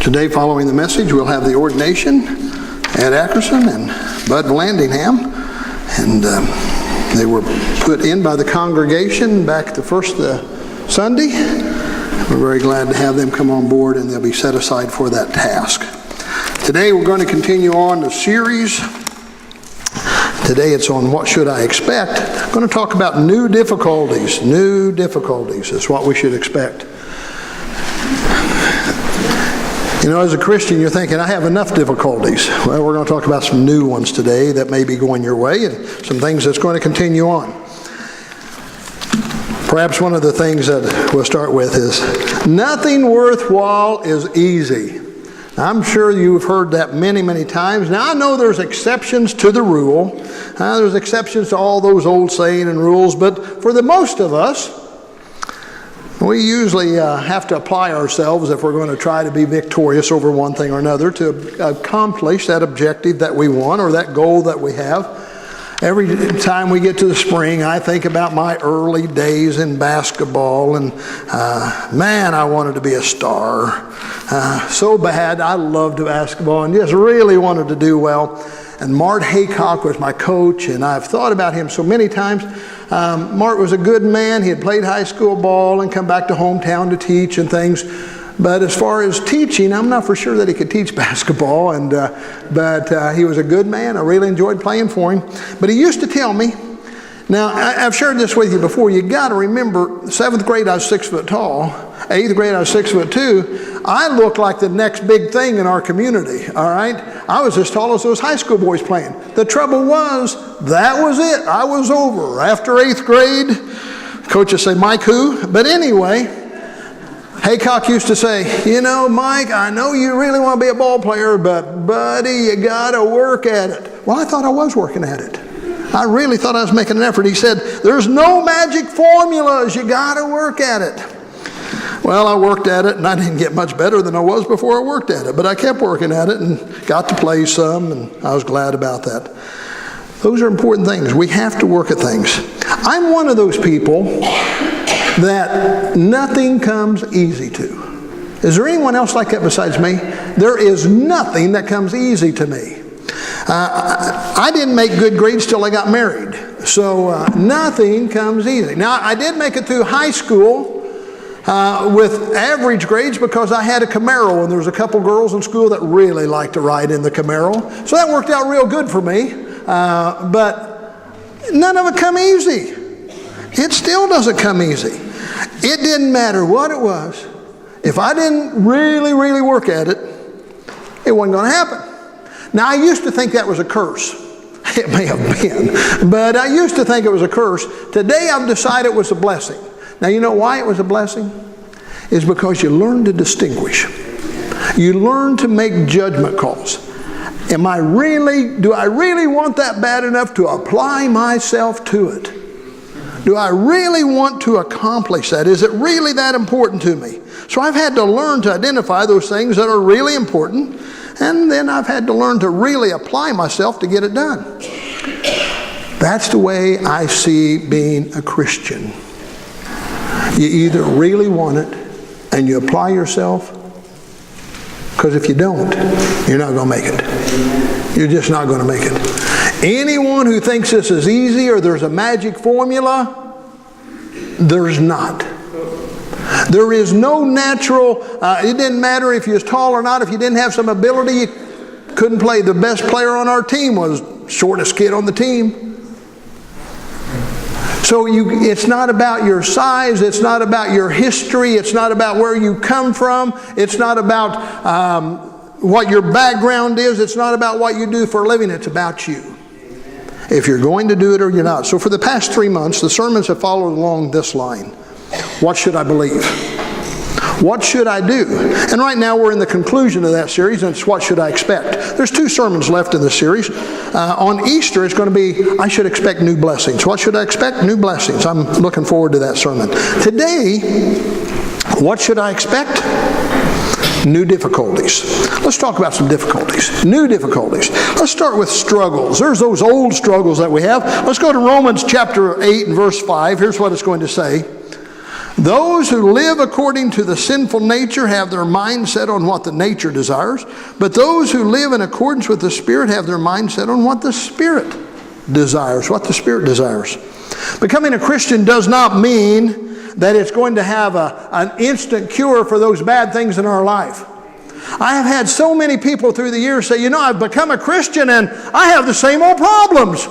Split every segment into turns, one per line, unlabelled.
Today, following the message, we'll have the ordination. Ed Ackerson and Bud Blandingham. And they were put in by the congregation back the first Sunday. We're very glad to have them come on board, and they'll be set aside for that task. Today we're going to continue on the series. Today it's on What Should I Expect? I'm going to talk about new difficulties. New difficulties is what we should expect. You know, as a Christian, you're thinking, I have enough difficulties. Well, we're going to talk about some new ones today that may be going your way, and some things that's going to continue on. Perhaps one of the things that we'll start with is, nothing worthwhile is easy. I'm sure you've heard that many, many times. Now, I know there's exceptions to the rule. There's exceptions to all those old sayings and rules, but for the most of us, we usually have to apply ourselves if we're going to try to be victorious over one thing or another to accomplish that objective that we want or that goal that we have. Every time we get to the spring, I think about my early days in basketball, and man, I wanted to be a star. So bad. I loved basketball and just really wanted to do well. And Mart Haycock was my coach, and I've thought about him so many times. Mart was a good man. He had played high school ball and come back to hometown to teach and things. But as far as teaching, I'm not for sure that he could teach basketball. But he was a good man. I really enjoyed playing for him. But he used to tell me, now I've shared this with you before, you got to remember, 7th grade I was 6 foot tall. 8th grade I was 6'2". I looked like the next big thing in our community, all right? I was as tall as those high school boys playing. The trouble was, that was it. I was over. After 8th grade, coaches say, Mike who? But anyway, Haycock used to say, you know, Mike, I know you really want to be a ball player, but buddy, you got to work at it. Well, I thought I was working at it. I really thought I was making an effort. He said, there's no magic formulas. You got to work at it. Well, I worked at it, and I didn't get much better than I was before I worked at it. But I kept working at it and got to play some, and I was glad about that. Those are important things. We have to work at things. I'm one of those people that nothing comes easy to. Is there anyone else like that besides me? There is nothing that comes easy to me. I didn't make good grades till I got married. So nothing comes easy. Now, I did make it through high school with average grades because I had a Camaro, and there was a couple girls in school that really liked to ride in the Camaro. So that worked out real good for me. But none of it come easy. It still doesn't come easy. It didn't matter what it was. If I didn't really, really work at it, it wasn't going to happen. Now, I used to think that was a curse. It may have been, but I used to think it was a curse. Today, I've decided it was a blessing. Now, you know why it was a blessing? It's because you learn to distinguish. You learn to make judgment calls. Do I really want that bad enough to apply myself to it? Do I really want to accomplish that? Is it really that important to me? So I've had to learn to identify those things that are really important, and then I've had to learn to really apply myself to get it done. That's the way I see being a Christian. You either really want it and you apply yourself, because if you don't, you're not going to make it. You're just not going to make it. Anyone who thinks this is easy or there's a magic formula, there's not. There is no natural, it didn't matter if you was tall or not. If you didn't have some ability, you couldn't play. The best player on our team was shortest kid on the team. So it's not about your size, it's not about your history, it's not about where you come from, it's not about what your background is, it's not about what you do for a living, it's about you. If you're going to do it or you're not. So for the past 3 months, the sermons have followed along this line. What should I believe? What should I do? And right now we're in the conclusion of that series, and it's what should I expect? There's 2 sermons left in the series. On Easter, it's going to be, I should expect new blessings. What should I expect? New blessings. I'm looking forward to that sermon. Today, what should I expect? New difficulties. Let's talk about some difficulties. New difficulties. Let's start with struggles. There's those old struggles that we have. Let's go to Romans chapter 8 and verse 5. Here's what it's going to say. Those who live according to the sinful nature have their mind set on what the nature desires, but those who live in accordance with the Spirit have their mind set on what the Spirit desires, Becoming a Christian does not mean that it's going to have an instant cure for those bad things in our life. I have had so many people through the years say, I've become a Christian and I have the same old problems.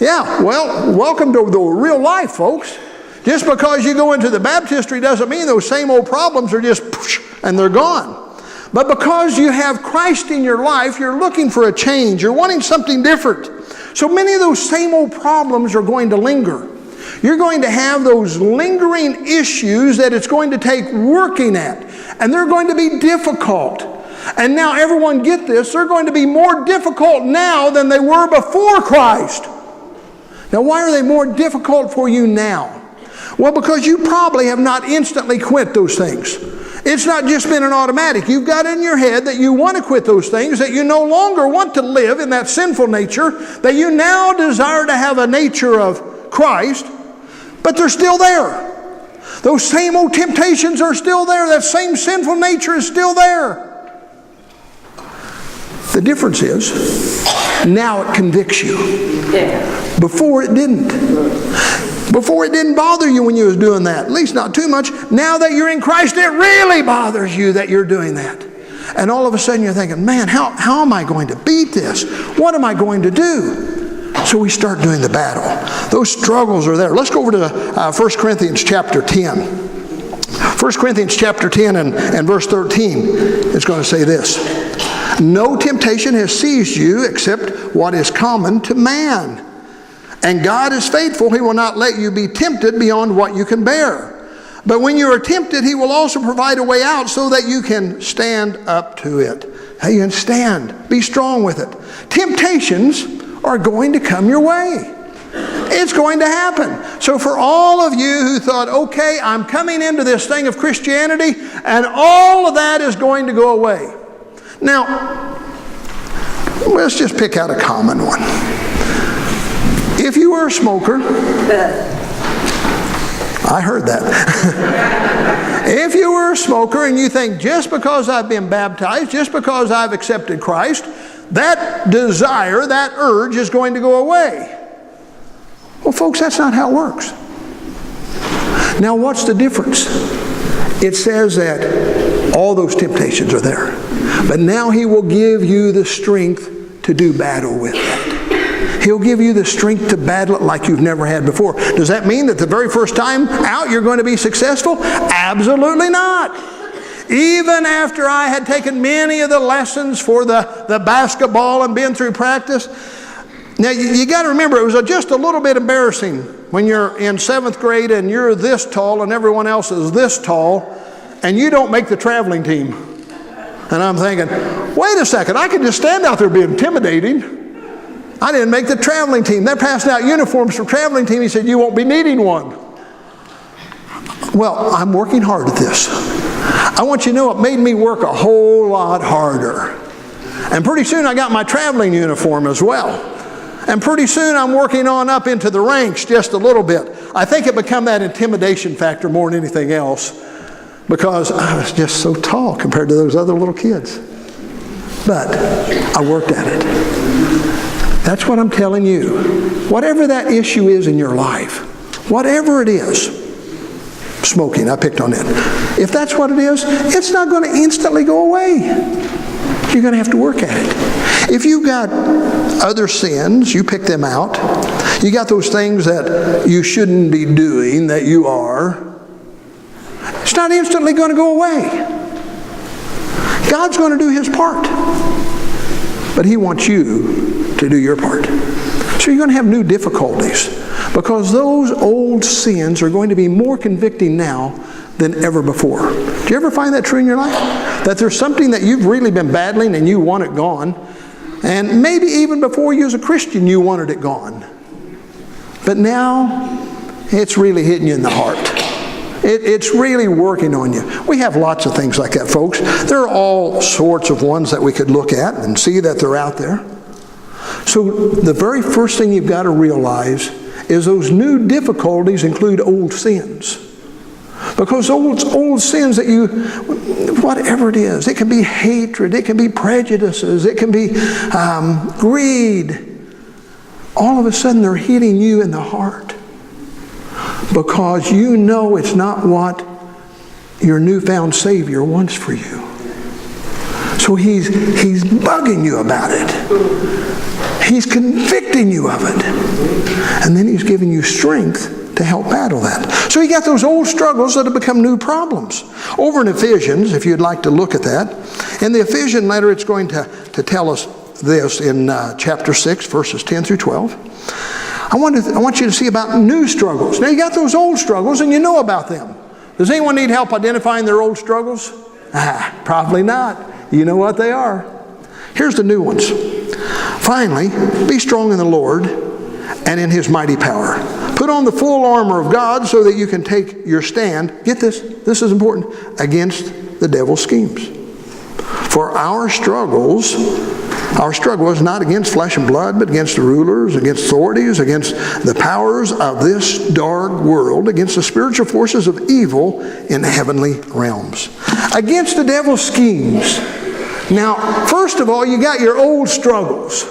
Yeah, well, welcome to the real life, folks. Just because you go into the baptistry doesn't mean those same old problems are just poosh, and they're gone. But because you have Christ in your life, you're looking for a change. You're wanting something different. So many of those same old problems are going to linger. You're going to have those lingering issues that it's going to take working at. And they're going to be difficult. And now everyone get this, they're going to be more difficult now than they were before Christ. Now why are they more difficult for you now? Well, because you probably have not instantly quit those things. It's not just been an automatic. You've got in your head that you want to quit those things, that you no longer want to live in that sinful nature, that you now desire to have a nature of Christ, but they're still there. Those same old temptations are still there. That same sinful nature is still there. The difference is, now it convicts you. Before it didn't. Before it didn't bother you when you was doing that, at least not too much. Now that you're in Christ, it really bothers you that you're doing that. And all of a sudden you're thinking, man, how am I going to beat this? What am I going to do? So we start doing the battle. Those struggles are there. Let's go over to 1 Corinthians chapter 10. 1 Corinthians chapter 10 and verse 13 is going to say this. No temptation has seized you except what is common to man. And God is faithful. He will not let you be tempted beyond what you can bear. But when you are tempted, He will also provide a way out so that you can stand up to it. You can stand. Be strong with it. Temptations are going to come your way. It's going to happen. So for all of you who thought, okay, I'm coming into this thing of Christianity, and all of that is going to go away. Now, let's just pick out a common one. If you were a smoker, I heard that. If you were a smoker and you think just because I've been baptized, just because I've accepted Christ, that desire, that urge is going to go away. Well, folks, that's not how it works. Now, what's the difference? It says that all those temptations are there. But now He will give you the strength to do battle with that. He'll give you the strength to battle it like you've never had before. Does that mean that the very first time out you're going to be successful? Absolutely not. Even after I had taken many of the lessons for the basketball and been through practice. Now you got to remember, it was just a little bit embarrassing when you're in 7th grade and you're this tall and everyone else is this tall and you don't make the traveling team. And I'm thinking, wait a second, I could just stand out there and be intimidating. I didn't make the traveling team. They're passing out uniforms for traveling team. He said, you won't be needing one. Well, I'm working hard at this. I want you to know it made me work a whole lot harder. And pretty soon I got my traveling uniform as well. And pretty soon I'm working on up into the ranks just a little bit. I think it became that intimidation factor more than anything else because I was just so tall compared to those other little kids. But I worked at it. That's what I'm telling you. Whatever that issue is in your life, whatever it is, smoking, I picked on it. If that's what it is, it's not going to instantly go away. You're going to have to work at it. If you've got other sins, you pick them out. You got those things that you shouldn't be doing that you are. It's not instantly going to go away. God's going to do His part. But He wants you to do your part. So you're going to have new difficulties because those old sins are going to be more convicting now than ever before. Do you ever find that true in your life? That there's something that you've really been battling and you want it gone, and maybe even before you as a Christian you wanted it gone. But now it's really hitting you in the heart. It's really working on you. We have lots of things like that, folks. There are all sorts of ones that we could look at and see that they're out there. So the very first thing you've got to realize is those new difficulties include old sins. Because old sins that you, whatever it is, it can be hatred, it can be prejudices, it can be greed. All of a sudden they're hitting you in the heart because you know it's not what your newfound Savior wants for you. So he's bugging you about it. He's convicting you of it. And then he's giving you strength to help battle that. So you got those old struggles that have become new problems. Over in Ephesians, if you'd like to look at that, in the Ephesian letter it's going to tell us this in chapter 6, verses 10 through 12. I want you to see about new struggles. Now you got those old struggles and you know about them. Does anyone need help identifying their old struggles? Probably not. You know what they are. Here's the new ones. Finally, be strong in the Lord and in His mighty power. Put on the full armor of God so that you can take your stand, get this is important, against the devil's schemes. For our struggle is not against flesh and blood, but against the rulers, against authorities, against the powers of this dark world, against the spiritual forces of evil in heavenly realms. Against the devil's schemes. Now, first of all, you got your old struggles.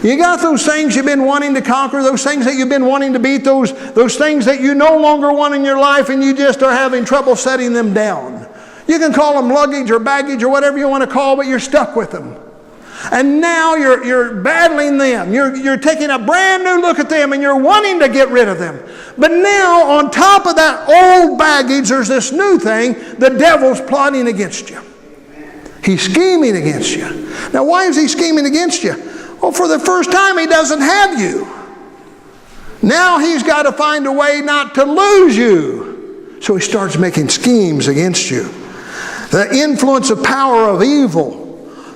You got those things you've been wanting to conquer, those things that you've been wanting to beat, those things that you no longer want in your life and you just are having trouble setting them down. You can call them luggage or baggage or whatever you want to call, but you're stuck with them. And now you're battling them. You're taking a brand new look at them and you're wanting to get rid of them. But now on top of that old baggage, there's this new thing. The devil's plotting against you. He's scheming against you. Now why is he scheming against you? Well, for the first time he doesn't have you. Now he's got to find a way not to lose you. So he starts making schemes against you. The influence of power of evil.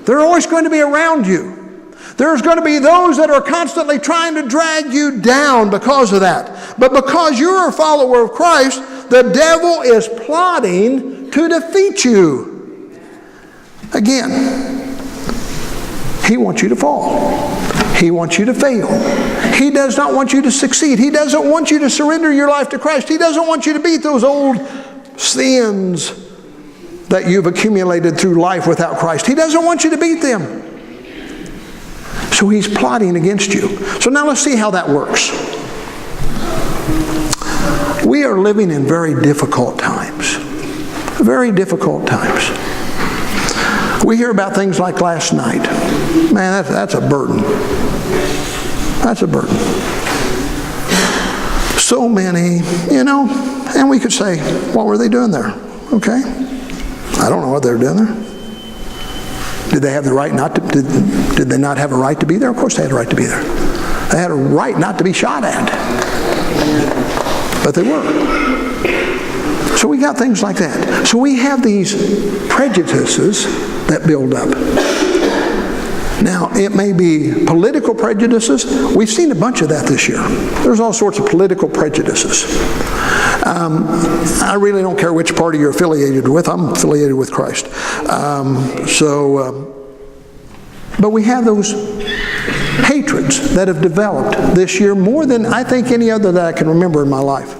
They're always going to be around you. There's going to be those that are constantly trying to drag you down because of that. But because you're a follower of Christ, the devil is plotting to defeat you. Again, he wants you to fall. He wants you to fail. He does not want you to succeed. He doesn't want you to surrender your life to Christ. He doesn't want you to beat those old sins that you've accumulated through life without Christ. He doesn't want you to beat them. So he's plotting against you. So now let's see how that works. We are living in very difficult times. Very difficult times. We hear about things like last night. Man, that's a burden. That's a burden. So many, and we could say, what were they doing there? Okay. I don't know what they're doing there. Did they have the right not to, did they not have a right to be there? Of course they had a right to be there. They had a right not to be shot at. But they were. So we got things like that. So we have these prejudices that build up. Now, it may be political prejudices. We've seen a bunch of that this year. There's all sorts of political prejudices. I really don't care which party you're affiliated with. I'm affiliated with Christ. But we have those hatreds that have developed this year more than I think any other that I can remember in my life.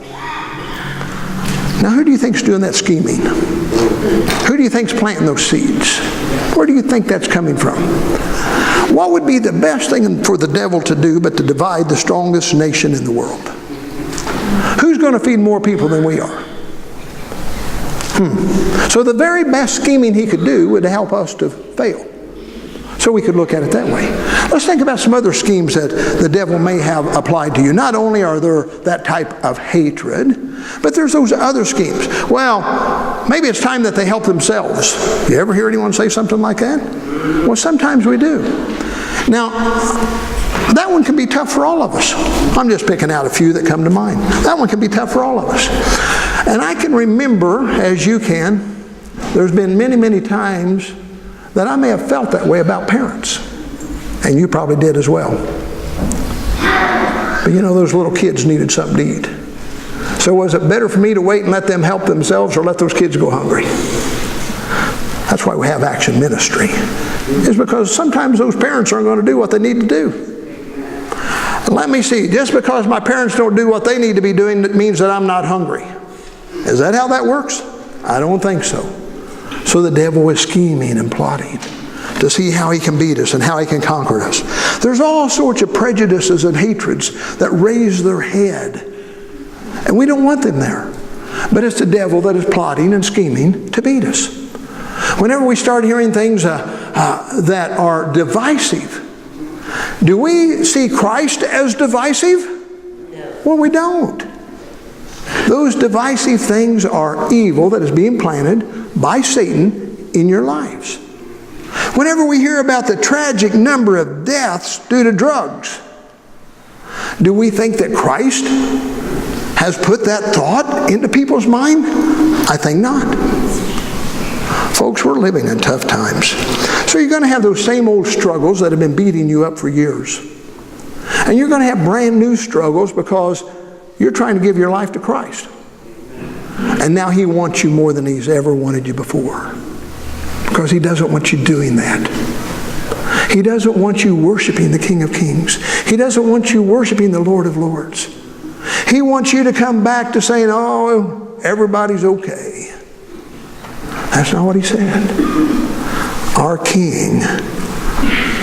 Now, who do you think's doing that scheming? Who do you think's planting those seeds? Where do you think that's coming from? What would be the best thing for the devil to do but to divide the strongest nation in the world? Who's going to feed more people than we are? So the very best scheming he could do would help us to fail. So we could look at it that way. Let's think about some other schemes that the devil may have applied to you. Not only are there that type of hatred, but there's those other schemes. Well, maybe it's time that they help themselves. You ever hear anyone say something like that? Well, sometimes we do. Now, that one can be tough for all of us. I'm just picking out a few that come to mind. That one can be tough for all of us. And I can remember, as you can, there's been many, many times that I may have felt that way about parents. And you probably did as well. But those little kids needed something to eat. So was it better for me to wait and let them help themselves or let those kids go hungry? That's why we have Action Ministry. It's because sometimes those parents aren't going to do what they need to do. Let me see, just because my parents don't do what they need to be doing, that means that I'm not hungry. Is that how that works? I don't think so. So the devil is scheming and plotting to see how he can beat us and how he can conquer us. There's all sorts of prejudices and hatreds that raise their head. And we don't want them there. But it's the devil that is plotting and scheming to beat us. Whenever we start hearing things that are divisive, do we see Christ as divisive? No. Well, we don't. Those divisive things are evil that is being planted by Satan in your lives. Whenever we hear about the tragic number of deaths due to drugs, do we think that Christ has put that thought into people's mind? I think not. Folks, we're living in tough times. So you're going to have those same old struggles that have been beating you up for years. And you're going to have brand new struggles because you're trying to give your life to Christ. And now He wants you more than He's ever wanted you before. Because He doesn't want you doing that. He doesn't want you worshiping the King of Kings. He doesn't want you worshiping the Lord of Lords. He wants you to come back to saying, oh, everybody's okay. That's not what He said. Our King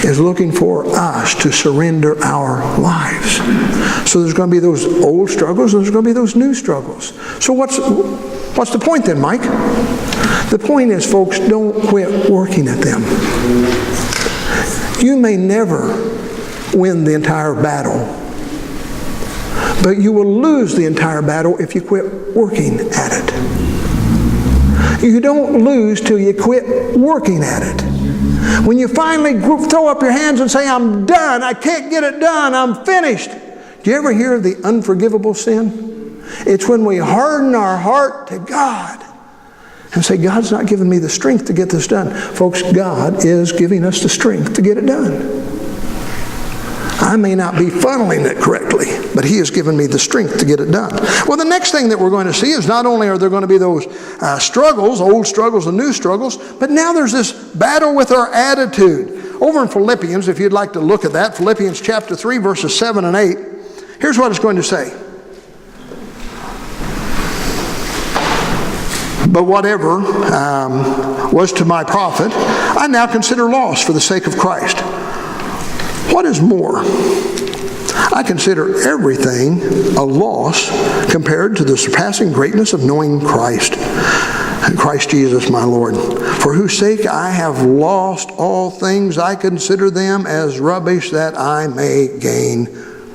is looking for us to surrender our lives. So there's going to be those old struggles and there's going to be those new struggles. So what's the point then, Mike? The point is, folks, don't quit working at them. You may never win the entire battle, but you will lose the entire battle if you quit working at it. You don't lose till you quit working at it. When you finally throw up your hands and say, I'm done, I can't get it done, I'm finished. Do you ever hear of the unforgivable sin? It's when we harden our heart to God and say, God's not giving me the strength to get this done. Folks, God is giving us the strength to get it done. I may not be funneling it correctly, but He has given me the strength to get it done. Well, the next thing that we're going to see is not only are there going to be those struggles, old struggles and new struggles, but now there's this battle with our attitude. Over in Philippians, if you'd like to look at that, Philippians chapter 3, verses 7 and 8, here's what it's going to say. But whatever was to my profit, I now consider loss for the sake of Christ. What is more, I consider everything a loss compared to the surpassing greatness of knowing Christ, and Christ Jesus my Lord, for whose sake I have lost all things. I consider them as rubbish that I may gain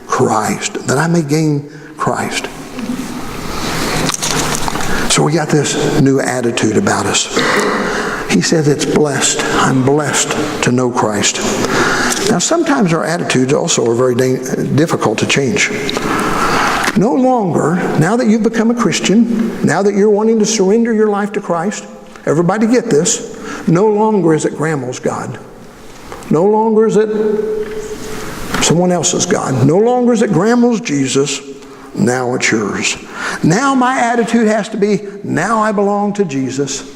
Christ. That I may gain Christ. So we got this new attitude about us. He says it's blessed. I'm blessed to know Christ. Now sometimes our attitudes also are very difficult to change. No longer, now that you've become a Christian, now that you're wanting to surrender your life to Christ, everybody get this, no longer is it grandma's God. No longer is it someone else's God. No longer is it grandma's Jesus. Now it's yours. Now my attitude has to be, now I belong to Jesus,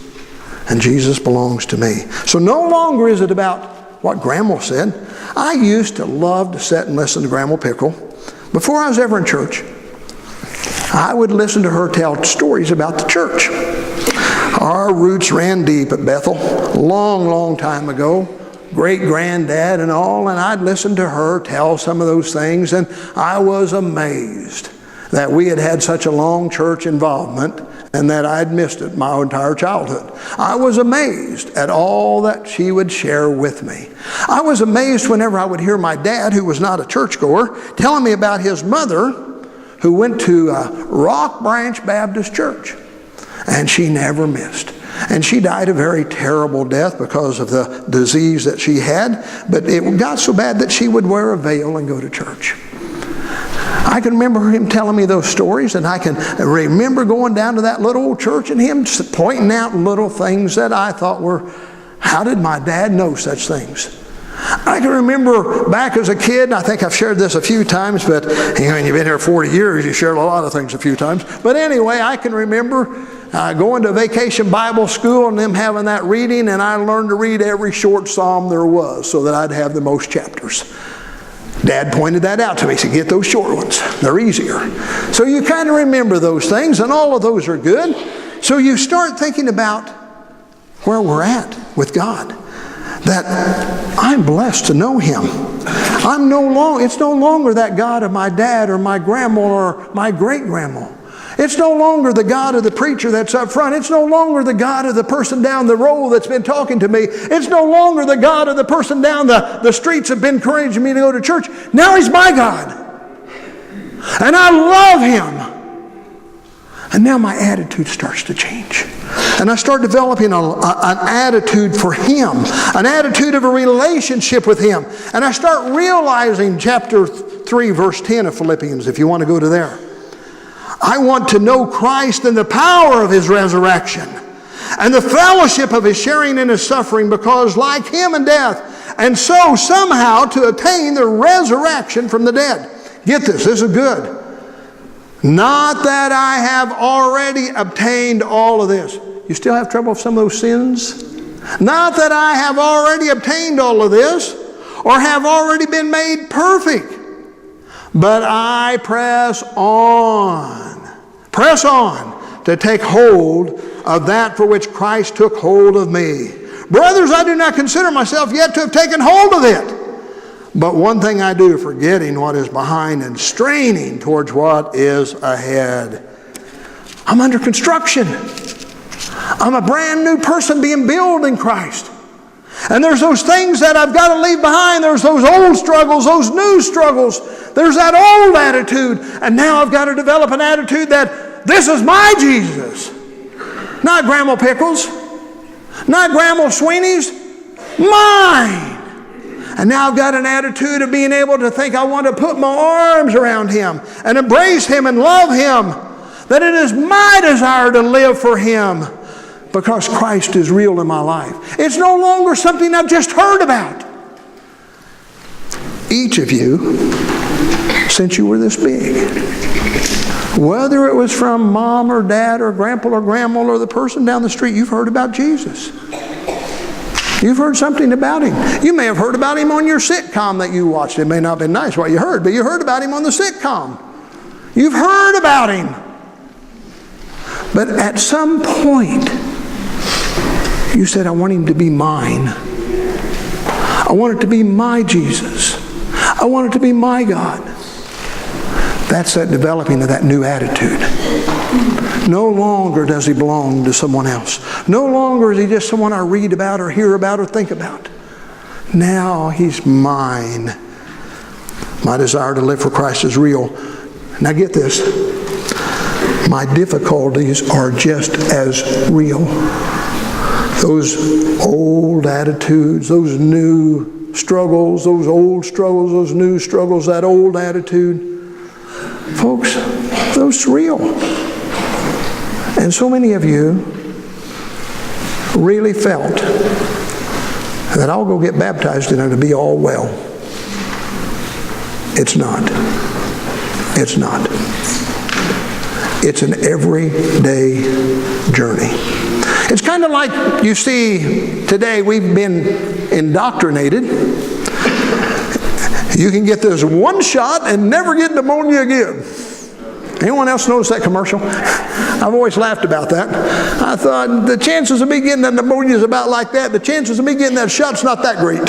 and Jesus belongs to me. So no longer is it about what Grandma said. I used to love to sit and listen to Grandma Pickle. Before I was ever in church, I would listen to her tell stories about the church. Our roots ran deep at Bethel, long, long time ago. Great-granddad and all, and I'd listen to her tell some of those things, and I was amazed that we had had such a long church involvement and that I'd missed it my entire childhood. I was amazed at all that she would share with me. I was amazed whenever I would hear my dad, who was not a churchgoer, telling me about his mother who went to Rock Branch Baptist Church, and she never missed. And she died a very terrible death because of the disease that she had, but it got so bad that she would wear a veil and go to church. I can remember him telling me those stories, and I can remember going down to that little old church and him pointing out little things that I thought were, how did my dad know such things? I can remember back as a kid, and I think I've shared this a few times, but when you've been here 40 years, you shared a lot of things a few times. But anyway, I can remember going to vacation Bible school and them having that reading, and I learned to read every short psalm there was so that I'd have the most chapters. Dad pointed that out to me. He said, get those short ones. They're easier. So you kind of remember those things, and all of those are good. So you start thinking about where we're at with God. That I'm blessed to know Him. It's no longer that God of my dad or my grandma or my great-grandma. It's no longer the God of the preacher that's up front. It's no longer the God of the person down the road that's been talking to me. It's no longer the God of the person down the streets that's been encouraging me to go to church. Now He's my God. And I love Him. And now my attitude starts to change. And I start developing an attitude for Him, an attitude of a relationship with Him. And I start realizing chapter 3, verse 10 of Philippians, if you want to go to there. I want to know Christ and the power of His resurrection and the fellowship of His sharing in His suffering, because like Him in death, and so somehow to attain the resurrection from the dead. Get this is good. Not that I have already obtained all of this. You still have trouble with some of those sins? Not that I have already obtained all of this or have already been made perfect, but I press on to take hold of that for which Christ took hold of me. Brothers, I do not consider myself yet to have taken hold of it. But one thing I do, forgetting what is behind and straining towards what is ahead. I'm under construction. I'm a brand new person being built in Christ. And there's those things that I've got to leave behind. There's those old struggles, those new struggles. There's that old attitude. And now I've got to develop an attitude that this is my Jesus. Not Grandma Pickles. Not Grandma Sweeney's. Mine. And now I've got an attitude of being able to think I want to put my arms around Him and embrace Him and love Him. That it is my desire to live for Him because Christ is real in my life. It's no longer something I've just heard about. Each of you, since you were this big, whether it was from mom or dad or grandpa or grandma or the person down the street, you've heard about Jesus. You've heard something about Him. You may have heard about Him on your sitcom that you watched. It may not have been nice what you heard, but you heard about Him on the sitcom. You've heard about Him. But at some point, you said, I want Him to be mine. I want it to be my Jesus. I want it to be my God. That's that developing of that new attitude. No longer does He belong to someone else. No longer is He just someone I read about or hear about or think about. Now He's mine. My desire to live for Christ is real. Now get this. My difficulties are just as real. Those old attitudes, those new struggles, those old struggles, those new struggles, that old attitude. Folks, those are real. And so many of you really felt that I'll go get baptized and it'll be all well. It's not. It's not. It's an everyday journey. It's kind of like you see today we've been indoctrinated. You can get this one shot and never get pneumonia again. Anyone else notice that commercial? I've always laughed about that. I thought the chances of me getting that pneumonia is about like that. The chances of me getting that shot's not that great.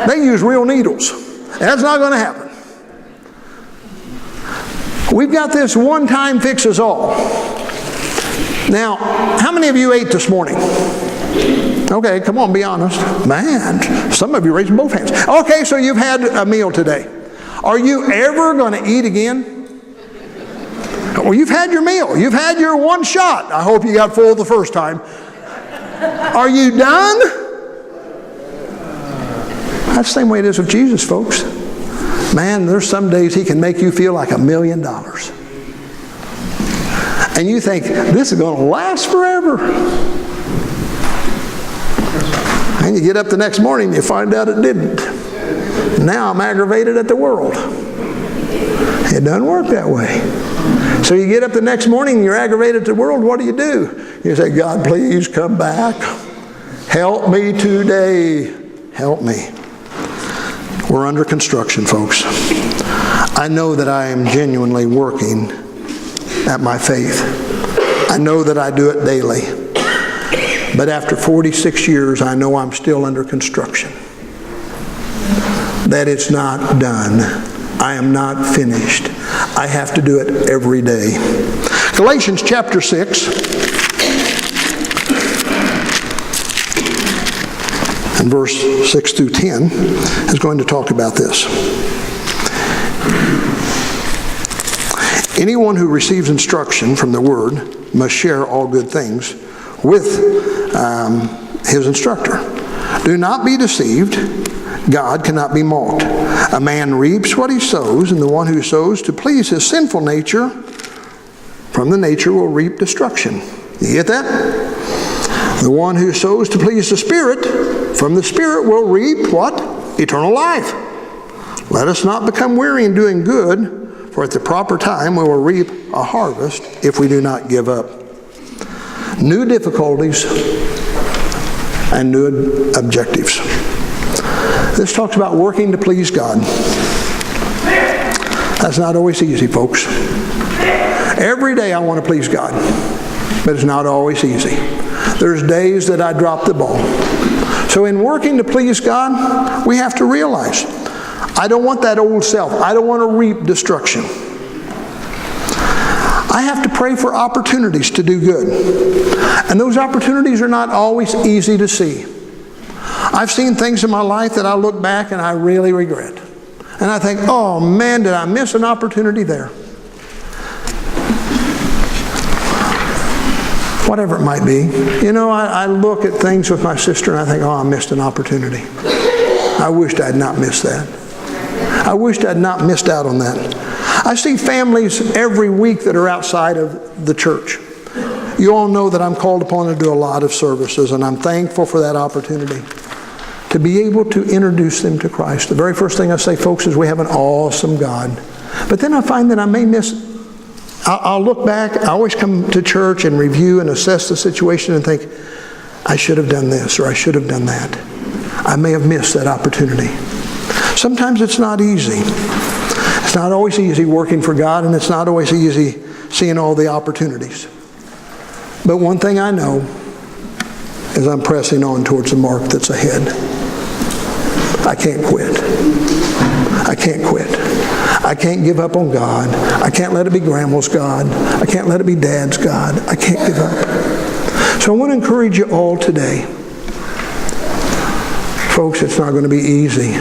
They use real needles. That's not going to happen. We've got this one-time fixes all. Now, how many of you ate this morning? Okay, come on, be honest. Man, some of you raising both hands. Okay, so you've had a meal today. Are you ever going to eat again? Well, you've had your meal. You've had your one shot. I hope you got full the first time. Are you done? That's the same way it is with Jesus, folks. Man, there's some days He can make you feel like $1 million. And you think, this is going to last forever. And you get up the next morning and you find out it didn't. Now I'm aggravated at the world. It doesn't work that way. So you get up the next morning and you're aggravated at the world. What do? You say, God, please come back. Help me today. Help me. We're under construction, folks. I know that I am genuinely working at my faith. I know that I do it daily. But after 46 years, I know I'm still under construction. That it's not done. I am not finished. I have to do it every day. Galatians chapter 6 and verse 6 through 10 is going to talk about this. Anyone who receives instruction from the Word must share all good things with his instructor. Do not be deceived. God cannot be mocked. A man reaps what he sows, and the one who sows to please his sinful nature, from the nature will reap destruction. You get that? The one who sows to please the Spirit, from the Spirit will reap what? Eternal life. Let us not become weary in doing good, for at the proper time we will reap a harvest if we do not give up. New difficulties and new objectives. This talks about working to please God. That's not always easy, folks. Every day I want to please God, but it's not always easy. There's days that I drop the ball. So in working to please God, we have to realize, I don't want that old self. I don't want to reap destruction. I have to pray for opportunities to do good. And those opportunities are not always easy to see. I've seen things in my life that I look back and I really regret. And I think, oh man, did I miss an opportunity there? Whatever it might be. You know, I look at things with my sister and I think, oh, I missed an opportunity. I wished I had not missed that. I wished I had not missed out on that. I see families every week that are outside of the church. You all know that I'm called upon to do a lot of services, and I'm thankful for that opportunity to be able to introduce them to Christ. The very first thing I say, folks, is we have an awesome God. But then I find that I may miss. I'll look back. I always come to church and review and assess the situation and think, I should have done this or I should have done that. I may have missed that opportunity. Sometimes it's not easy. It's not always easy working for God, and it's not always easy seeing all the opportunities. But one thing I know is I'm pressing on towards the mark that's ahead. I can't quit. I can't quit. I can't give up on God. I can't let it be Grandma's God. I can't let it be Dad's God. I can't give up. So I want to encourage you all today. Folks, it's not going to be easy.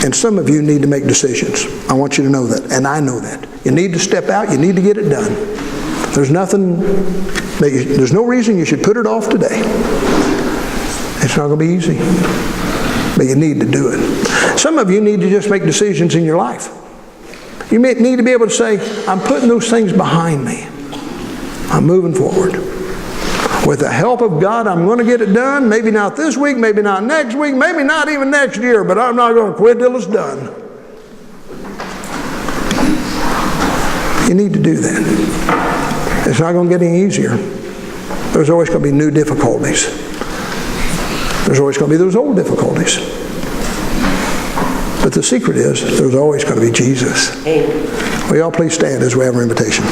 And some of you need to make decisions. I want you to know that. And I know that. You need to step out. You need to get it done. There's no reason you should put it off today. It's not going to be easy. But you need to do it. Some of you need to just make decisions in your life. You may need to be able to say, I'm putting those things behind me. I'm moving forward. With the help of God, I'm going to get it done. Maybe not this week, maybe not next week, maybe not even next year, but I'm not going to quit till it's done. You need to do that. It's not going to get any easier. There's always going to be new difficulties. There's always going to be those old difficulties. But the secret is, there's always going to be Jesus. Will you all please stand as we have our invitation?